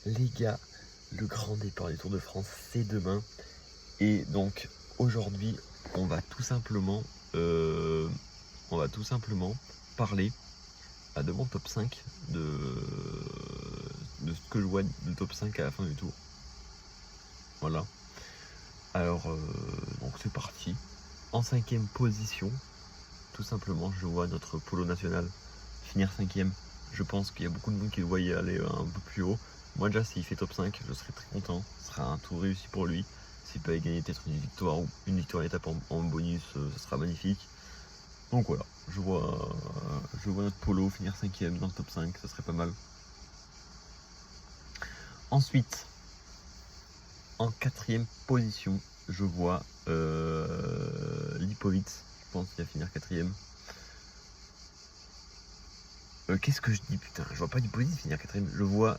Les gars, le grand départ du Tour de France, c'est demain. Et donc, aujourd'hui, on va tout simplement, parler de mon top 5, de ce que je vois du top 5 à la fin du tour. Voilà. Alors, donc c'est parti. En 5e position, tout simplement, je vois notre polo national finir 5e. Je pense qu'il y a beaucoup de monde qui le voyait aller un peu plus haut. Moi déjà, s'il fait top 5, je serais très content. Ce sera un tour réussi pour lui. S'il peut gagner peut-être une victoire ou une victoire étape en bonus, ce sera magnifique. Donc voilà, je vois notre polo finir 5e dans le top 5, ça serait pas mal. Ensuite, en 4e position, je vois Lipovitz. Je pense qu'il va finir 4e. Qu'est-ce que je dis, putain, je vois pas Lipovitz finir 4e, je vois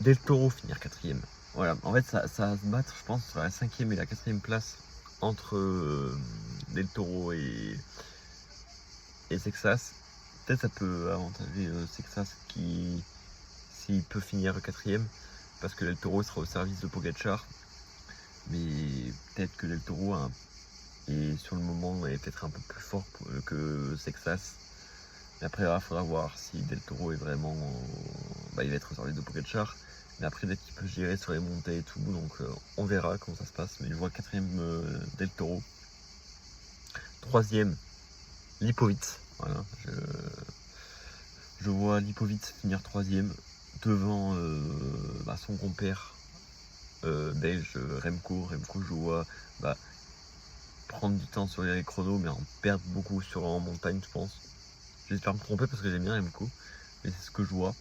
Del Toro finir 4e. Voilà, en fait ça va se battre, je pense, sur la 5e et la 4e place entre Del Toro et Sexas. Peut-être ça peut avantager Sexas qui, s'il peut finir 4e, parce que Del Toro sera au service de Pogacar. Mais peut-être que Del Toro est sur le moment est peut-être un peu plus fort que Sexas. Mais après, il faudra voir si Del Toro est vraiment. Il va être au service de Pogacar. Mais après, peut-être qu'il peut gérer sur les montées et tout. Donc, on verra comment ça se passe. Mais je vois 4e Del Toro. 3e, Lipovitz. Voilà. Je vois Lipovitz finir 3e devant son compère belge Remco. Remco, je vois prendre du temps sur les chronos, mais en perdre beaucoup en montagne, je pense. J'espère me tromper parce que j'aime bien Remco, mais c'est ce que je vois.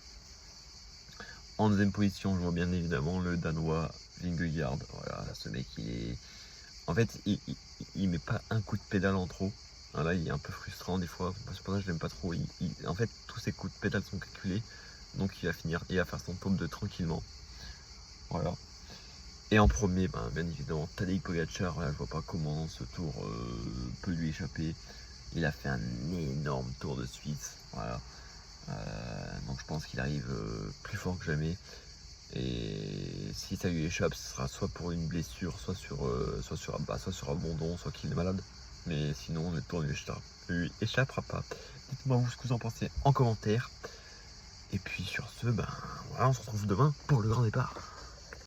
En deuxième position, je vois bien évidemment le Danois Vingegaard. Voilà, ce mec, en fait, il met pas un coup de pédale en trop. Là, il est un peu frustrant des fois. C'est pour ça que je l'aime pas trop. En fait, tous ses coups de pédale sont calculés. Donc, il va faire son top 2 tranquillement. Voilà. Et en premier, bien évidemment, Tadej Pogacar. Voilà, je vois pas comment ce tour peut lui échapper. Il a fait un énorme Tour de Suisse. Voilà. Donc je pense qu'il arrive plus fort que jamais. Et si ça lui échappe, ce sera soit pour une blessure, soit sur abandon, soit qu'il est malade. Mais sinon, le tour ne lui échappera pas. Dites-moi ce que vous en pensez en commentaire. Et puis sur ce, voilà, on se retrouve demain pour le grand départ.